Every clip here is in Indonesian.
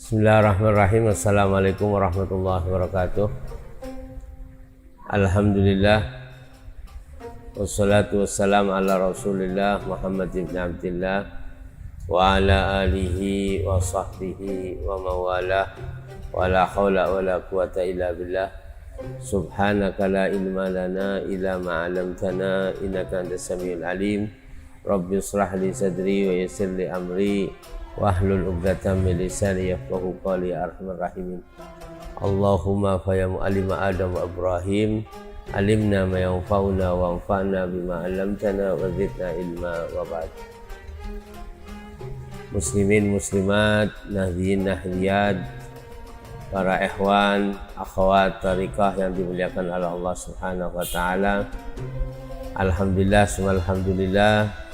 Bismillahirrahmanirrahim. Assalamualaikum warahmatullahi wabarakatuh. Alhamdulillah, wassalatu wassalamu ala rasulillah Muhammad ibn Abdillah wa ala alihi wa sahbihi wa mawalah wa la hawla wa la quwata illa billah. Subhanaka la ilma lana illa ma'alamtana innaka antas samiul alim. Rabbi israh li sadri wa yassir li amri wahlul 'uqdatam min lisani yafqahu qawli ya arhamar rahimin. Allahumma fa ya mu'allima Adam wa Ibrahim alimna ma yanfa'una wa anfa'na bima 'allamtana wa zidna ilma wa ba'd. Muslimin muslimat, nahdiyin nahdiyat, para ikhwan akhwat tariqah yang dimuliakan oleh Allah Subhanahu wa taala. Alhamdulillah summa alhamdulillah,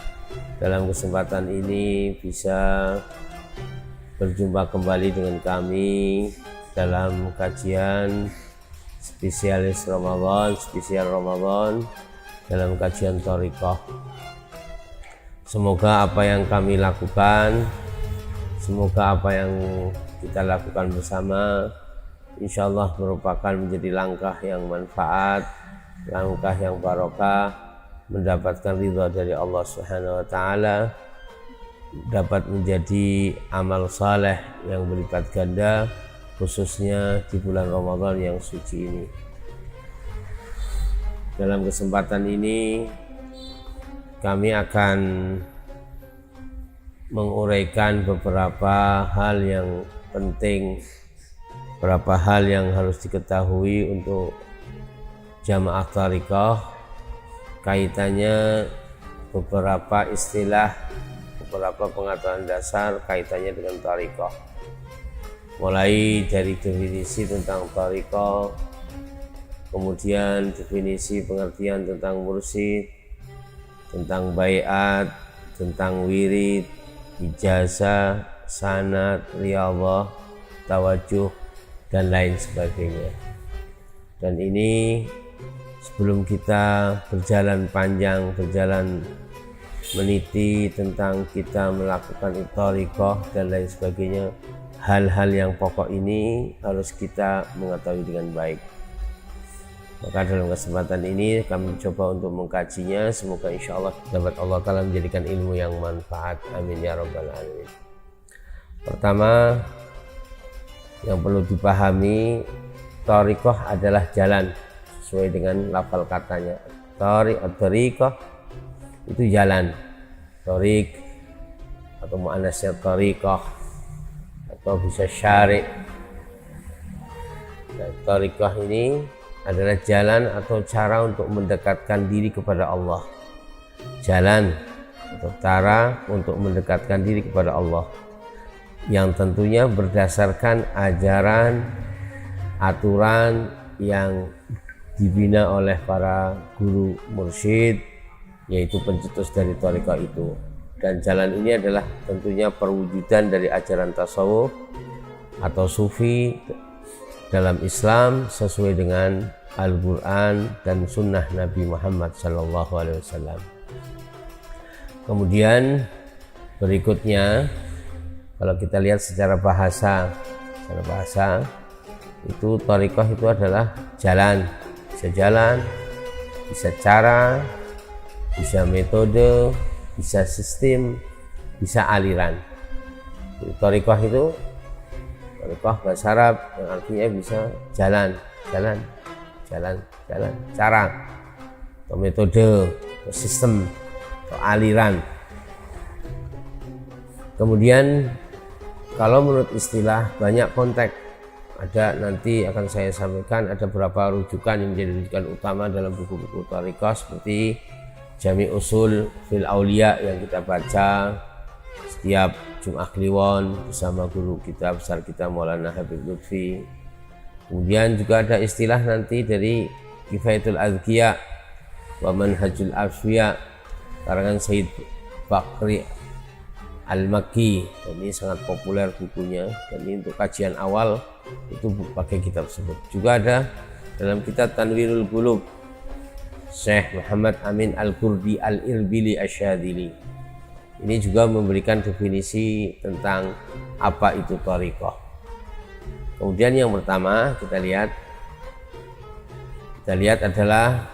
dalam kesempatan ini bisa berjumpa kembali dengan kami dalam kajian spesial Ramadan dalam kajian thariqah. Semoga apa yang kami lakukan, semoga apa yang kita lakukan bersama insyaallah merupakan menjadi langkah yang manfaat, langkah yang barokah, mendapatkan ridha dari Allah Subhanahu wa taala, dapat menjadi amal saleh yang berlipat ganda khususnya di bulan Ramadan yang suci ini. Dalam kesempatan ini kami akan menguraikan beberapa hal yang penting, beberapa hal yang harus diketahui untuk jamaah thariqah, kaitannya beberapa istilah, beberapa pengetahuan dasar kaitannya dengan thariqah, mulai dari definisi tentang thariqah, kemudian definisi pengertian tentang mursyid, tentang baiat, tentang wirid, ijazah, sanad, riyadhah, tawajuh, dan lain sebagainya. Dan ini sebelum kita berjalan panjang, berjalan meniti tentang kita melakukan thariqah dan lain sebagainya, hal-hal yang pokok ini harus kita mengetahui dengan baik. Maka dalam kesempatan ini kami coba untuk mengkajinya, semoga insya Allah dapat Allah Ta'ala menjadikan ilmu yang manfaat, amin ya rabbal alamin. Pertama yang perlu dipahami, thariqah adalah jalan sesuai dengan lafal katanya. Thariqah itu jalan, thariq atau muannasnya thariqah atau bisa syari'. Nah, thariqah ini adalah jalan atau cara untuk mendekatkan diri kepada Allah, jalan atau cara untuk mendekatkan diri kepada Allah yang tentunya berdasarkan ajaran, aturan yang dibina oleh para guru mursyid, yaitu pencetus dari thariqah itu. Dan jalan ini adalah tentunya perwujudan dari ajaran tasawuf atau sufi dalam Islam sesuai dengan Al-Quran dan Sunnah Nabi Muhammad SAW. Kemudian berikutnya, kalau kita lihat secara bahasa itu thariqah itu adalah jalan, bisa jalan, bisa cara, bisa metode, bisa sistem, bisa aliran. Thariqah itu, thariqah bahasa Arab yang artinya bisa jalan, cara, atau metode, atau sistem, atau aliran. Kemudian kalau menurut istilah banyak konteks, ada nanti akan saya sampaikan ada beberapa rujukan yang menjadi rujukan utama dalam buku-buku thariqah seperti Jami' Usul fil Aulia yang kita baca setiap Jumat Kliwon bersama guru kita besar kita Maulana Habib Lutfi. Kemudian juga ada istilah nanti dari Kifayatul Azkiya wa Manhajul Asfiya karangan Sayyid Bakri Al-Makki. Ini sangat populer bukunya, dan ini untuk kajian awal itu pakai kitab tersebut. Juga ada dalam kitab Tanwirul Qulub Syekh Muhammad Amin Al-Qurdi Al-Irbili Asyadili. Ini juga memberikan definisi tentang apa itu thariqah. Kemudian yang pertama kita lihat adalah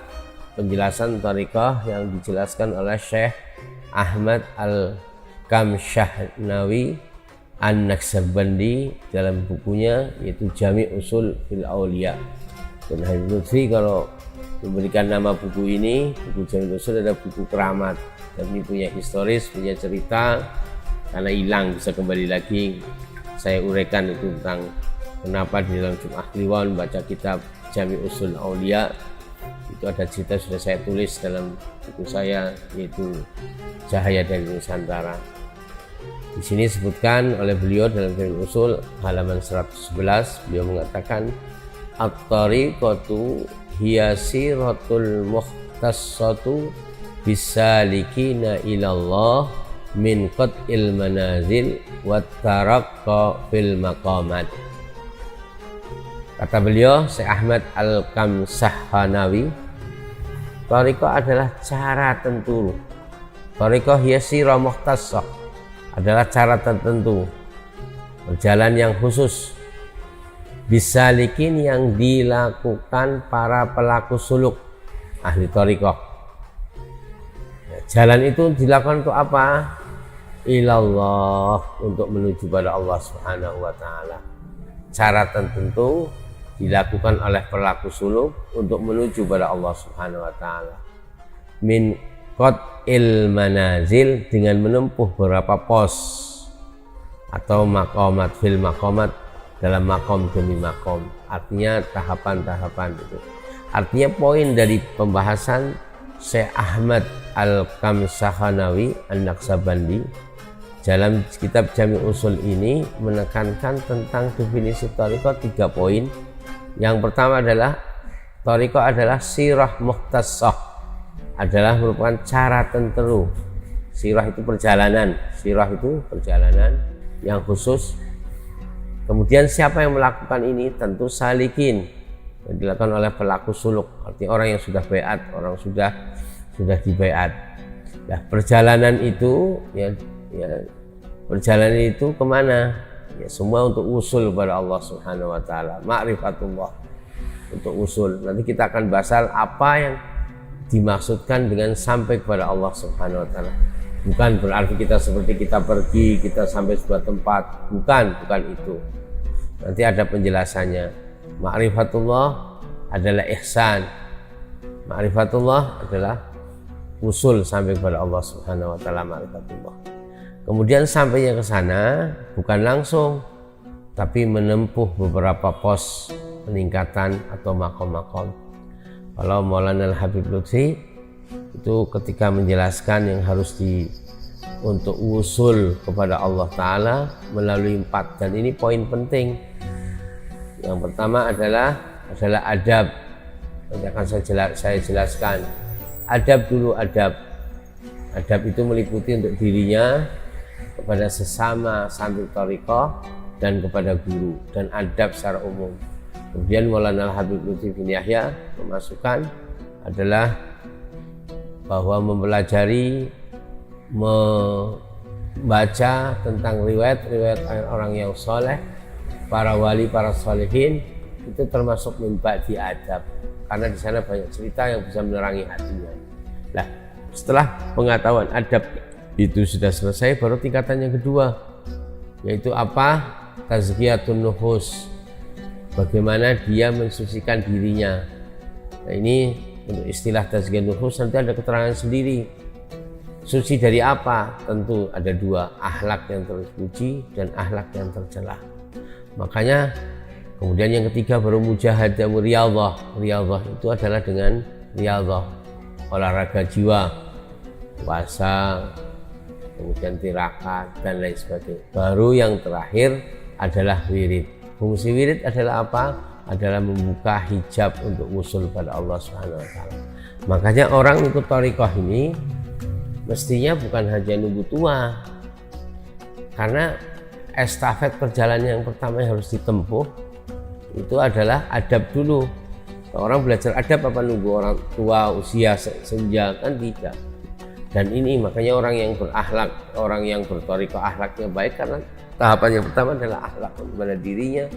penjelasan thariqah yang dijelaskan oleh Syekh Ahmad Al-Kamshahnawi An-Naqsabandi dalam bukunya yaitu Jami' Usul fil Auliya. Dan Habib Lutfi kalau memberikan nama buku ini, buku Jami' Usul, ada buku keramat, dan ini punya historis, punya cerita, karena hilang bisa kembali lagi. Saya uraikan itu tentang kenapa di dalam Jum'ah Kliwon baca kitab Jami' Usul Auliya itu ada cerita, sudah saya tulis dalam buku saya yaitu Cahaya dari Nusantara. Di sini disebutkan oleh beliau dalam Jami' Usul halaman 111, beliau mengatakan at-tariqatu hiya siratul mukhtassatu bisalikina ilallah min qat'il manazil wat taraqqa fil maqamat. Kata beliau, Syekh Ahmad Al-Kamshahnawi, thariqah adalah cara tertentu. Thariqah hiya sirah mukhtassah, adalah cara tertentu, perjalanan yang khusus, bisalikin yang dilakukan para pelaku suluk ahli thariqah. Jalan itu dilakukan untuk apa? Ilallah, untuk menuju pada Allah Subhanahu wa taala. Cara tertentu dilakukan oleh pelaku suluk untuk menuju pada Allah Subhanahu wa taala. Min qat'il manazil, dengan menempuh beberapa pos atau maqamat fil maqamat, dalam makom demi makom, artinya tahapan-tahapan itu. Artinya poin dari pembahasan Syekh Ahmad Al-Kamshahnawi An-Naqsabandi dalam kitab Jami' Usul ini menekankan tentang definisi thariqah 3 poin. Yang pertama adalah thariqah adalah sirah mukhtassah, adalah merupakan cara tertentu. Sirah itu perjalanan, sirah itu perjalanan yang khusus. Kemudian siapa yang melakukan ini? Tentu salikin, yang dilakukan oleh pelaku suluk, artinya orang yang sudah baiat, orang sudah dibaiat. Nah, perjalanan itu perjalanan itu kemana? Ya, semua untuk usul kepada Allah Subhanahu wa taala, ma'rifatullah, untuk usul. Nanti kita akan bahas apa yang dimaksudkan dengan sampai kepada Allah Subhanahu wa taala. Bukan berarti kita seperti kita pergi, kita sampai sebuah tempat, bukan itu. Nanti ada penjelasannya. Ma'rifatullah adalah ihsan. Ma'rifatullah adalah usul sampai kepada Allah Subhanahu wa taala, ma'rifatullah. Kemudian sampainya ke sana bukan langsung, tapi menempuh beberapa pos peningkatan atau makom-makom. Kalau Maulana Al-Habib Lutfi itu ketika menjelaskan yang harus untuk usul kepada Allah Ta'ala melalui 4, dan ini poin penting. Yang pertama adalah adab. Nanti akan saya jelaskan. Adab dulu, adab. Adab itu meliputi untuk dirinya, kepada sesama santri thariqah, dan kepada guru, dan adab secara umum. Kemudian Maulana Al-Habib Lutfi bin Yahya memasukkan adalah bahwa mempelajari, membaca tentang riwayat-riwayat orang yang soleh, para wali, para solehin, itu termasuk membagi adab, karena di sana banyak cerita yang bisa menerangi hatinya. Nah, setelah pengetahuan adab itu sudah selesai, baru tingkatan yang kedua, yaitu apa? Tazkiyatun nufus, bagaimana dia mensucikan dirinya. Nah, ini untuk istilah tazkiyatun nufus nanti ada keterangan sendiri. Suci dari apa? Tentu ada 2, akhlak yang terpuji dan akhlak yang tercela. Makanya kemudian yang ketiga baru mujahadah, riyadhah. Riyadhah itu adalah dengan riyadhah, olahraga jiwa, puasa, kemudian tirakat dan lain sebagainya. Baru yang terakhir adalah wirid. Fungsi wirid adalah apa? Adalah membuka hijab untuk usul pada Allah Subhanahu wa taala. Makanya orang ikut thariqah ini mestinya bukan hanya nunggu tua, karena estafet perjalanan yang pertama yang harus ditempuh itu adalah adab dulu. Orang belajar adab apa nunggu orang tua usia senja? Kan tidak. Dan ini makanya orang yang berakhlak, orang yang berthariqah akhlaknya baik, karena tahapan yang pertama adalah akhlak kepada dirinya,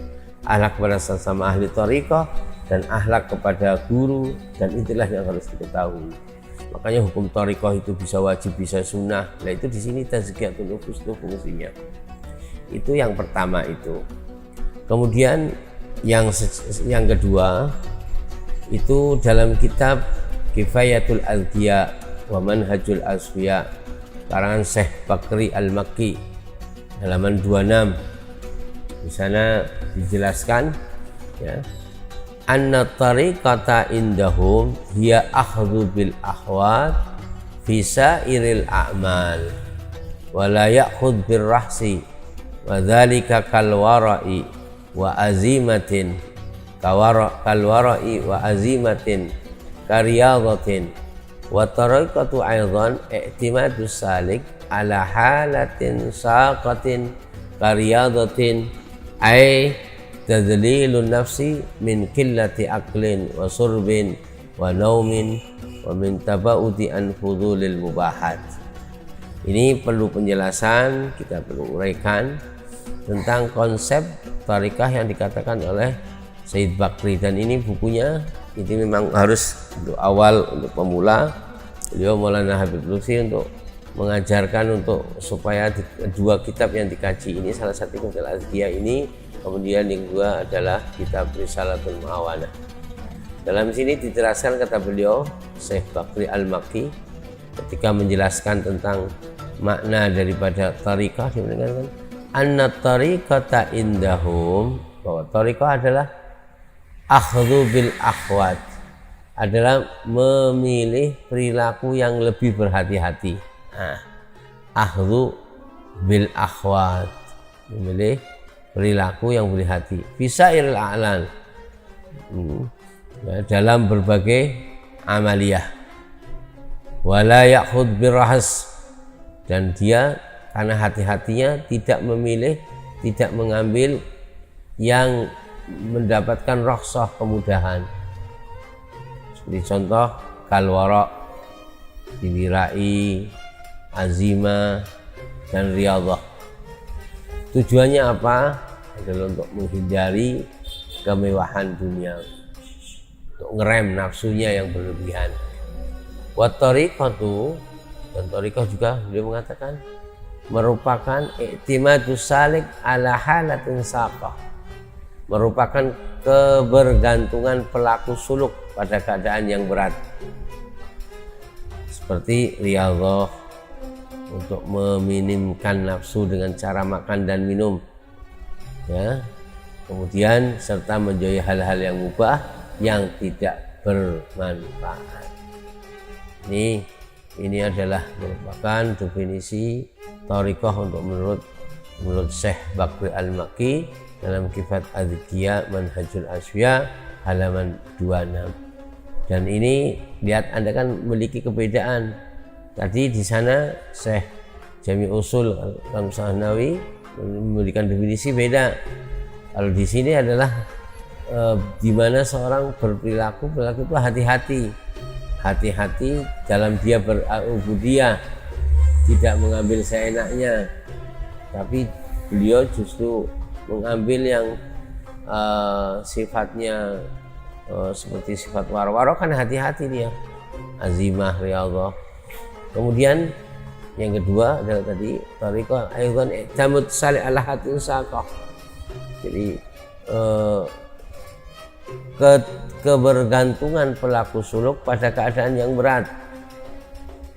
akhlak kepada sesama ahli thariqah, dan akhlak kepada guru, dan itulah yang harus diketahui. Makanya hukum thariqah itu bisa wajib, bisa sunnah. Nah itu di sini tazkiyatun nufus itu fungsinya. Itu yang pertama itu. Kemudian yang kedua itu dalam kitab Kifayatul Azkiya wa Manhajul Asfiya karangan Syekh Bakri Al-Makki halaman 26. Di sana dijelaskan ya, anna tariqata indahum hiya akhdhu bil ahwat fi sairil a'mal wa la ya'khudh bir rahsi wa dzalika kal wara'i wa azimatin kal wara'i wa azimatin kariyadatin wa tariqatu aidan i'timadus salik ala halatin saqatin kariyadatin ay tadlilun nafsi min qillati aqlin wa surbin wa naumin wa min tabaudi an fudulil mubahat. Ini perlu penjelasan, kita perlu uraikan tentang konsep tariqah yang dikatakan oleh Syekh Bakri, dan ini bukunya ini memang harus untuk awal, untuk pemula. Beliau Maulana Habib Lutfi untuk mengajarkan untuk supaya dua kitab yang dikaji ini, salah satu kitab Al-Azkiyah ini, kemudian yang kedua adalah kitab Risalatul Mu'awanah. Dalam sini diteraskan kata beliau Syekh Bakri Al-Makki ketika menjelaskan tentang makna daripada tariqah, dia mengatakan anna tariqata indahum, bahwa tariqah adalah akhdhu bil akhwat, adalah memilih perilaku yang lebih berhati-hati. Akhdhu bil akhwat, memilih perilaku yang berhati-hati. Fisairil a'lan, dalam berbagai amaliyah. Wala ya'khudh birahas, dan dia karena hati-hatinya tidak memilih, tidak mengambil yang mendapatkan rokhsah, kemudahan. Seperti contoh kalwara, dilirai, azimah, dan riyadhah. Tujuannya apa? Adalah untuk menghindari kemewahan dunia, untuk ngerem nafsunya yang berlebihan. Wa tariqatu, dan tariqah juga beliau mengatakan merupakan i'timadus salik ala halatin saqah, merupakan kebergantungan pelaku suluk pada keadaan yang berat, seperti riyadhah, untuk meminimkan nafsu dengan cara makan dan minum ya, kemudian serta menjauhi hal-hal yang mubah yang tidak bermanfaat. Ini adalah merupakan definisi tariqah untuk menurut Syekh Bakri Al-Makki dalam Kitab Azkiyah Manhajul Asfiya halaman 26. Dan ini lihat Anda kan memiliki perbedaan. Tadi di sana Syekh Jami Usul Al-Sahnawi memberikan definisi beda. Kalau di sini adalah di mana seorang berperilaku itu hati-hati dalam dia berubudiyah, tidak mengambil seenaknya, tapi beliau justru mengambil yang sifatnya seperti sifat waro kan hati-hati dia, azimah, riyadhah. Kemudian yang kedua adalah tadi tariqah aidan i'tamud salih ala hatin saqah, jadi kebergantungan pelaku suluk pada keadaan yang berat.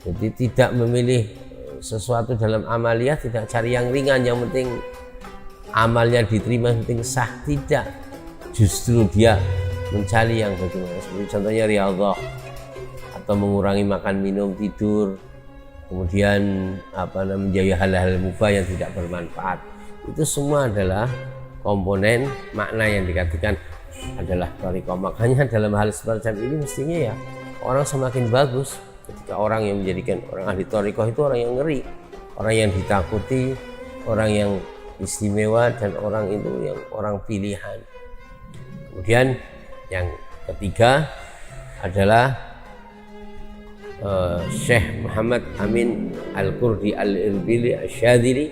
Jadi tidak memilih sesuatu dalam amaliyah, tidak cari yang ringan, yang penting amalnya diterima, yang penting sah, tidak. Justru dia mencari yang bagaimana, seperti contohnya riyadhah, atau mengurangi makan minum, tidur, kemudian menjauhi hal-hal mubah yang tidak bermanfaat. Itu semua adalah komponen makna yang dikatakan adalah tariqah. Makanya dalam hal semacam ini mestinya ya orang semakin bagus ketika orang yang menjadikan orang ahli tariqah itu orang yang ngeri, orang yang ditakuti, orang yang istimewa, dan orang itu yang orang pilihan. Kemudian yang ketiga adalah Syekh Muhammad Amin Al-Qurdi Al-Irbili Asy-Syadzili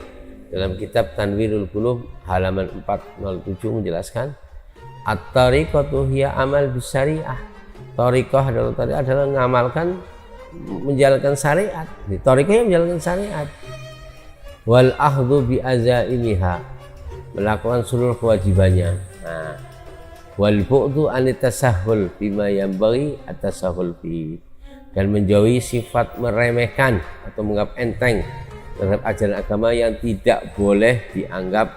dalam kitab Tanwirul Qulub halaman 407 menjelaskan At-tariqatu hiya amal bisyariah. Tariqah adalah mengamalkan, menjalankan syariat. Tariqah yang menjalankan syariat. Wal akhdhu bi azaimiha, melakukan seluruh kewajibannya. Nah, wal bu'du an tasahhul bima yanbaghi at-tasahhul fi, dan menjauhi sifat meremehkan atau menganggap enteng terhadap ajaran agama yang tidak boleh dianggap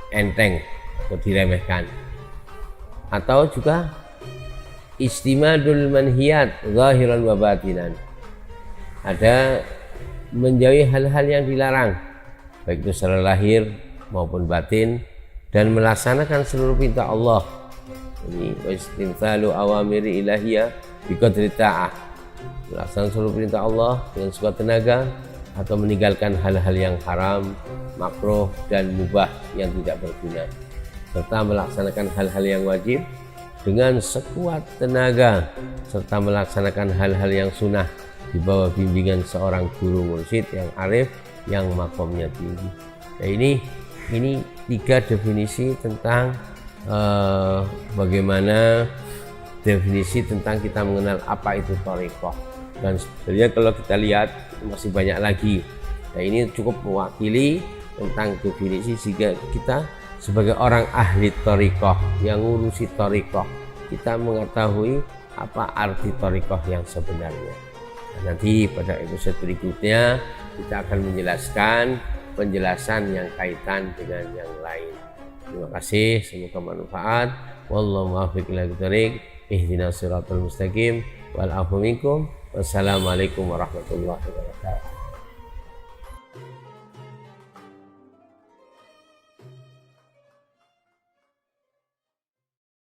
enteng atau diremehkan. Atau juga istimadul manhiyat zahiran wa batinan, ada menjauhi hal-hal yang dilarang baik itu secara lahir maupun batin, dan melaksanakan seluruh perintah Allah. Ini istimthalu awamiri ilahiyah biqadri ta'ah, melaksanakan seluruh perintah Allah dengan sekuat tenaga, atau meninggalkan hal-hal yang haram, makruh dan mubah yang tidak berguna, serta melaksanakan hal-hal yang wajib dengan sekuat tenaga, serta melaksanakan hal-hal yang sunnah di bawah bimbingan seorang guru mursyid yang arif, yang makomnya tinggi. Nah, ini 3 definisi tentang bagaimana definisi tentang kita mengenal apa itu thariqah. Dan sebenarnya kalau kita lihat masih banyak lagi. Nah, ini cukup mewakili tentang definisi sehingga kita sebagai orang ahli thariqah yang ngurusi thariqah, kita mengetahui apa arti thariqah yang sebenarnya. Nah, nanti pada episode berikutnya kita akan menjelaskan penjelasan yang kaitan dengan yang lain. Terima kasih, semoga bermanfaat. Wallahu muwaffiq ila thoriq, ihdinas siratal mustaqim, wal afu minkum. Wassalamualaikum warahmatullahi wabarakatuh.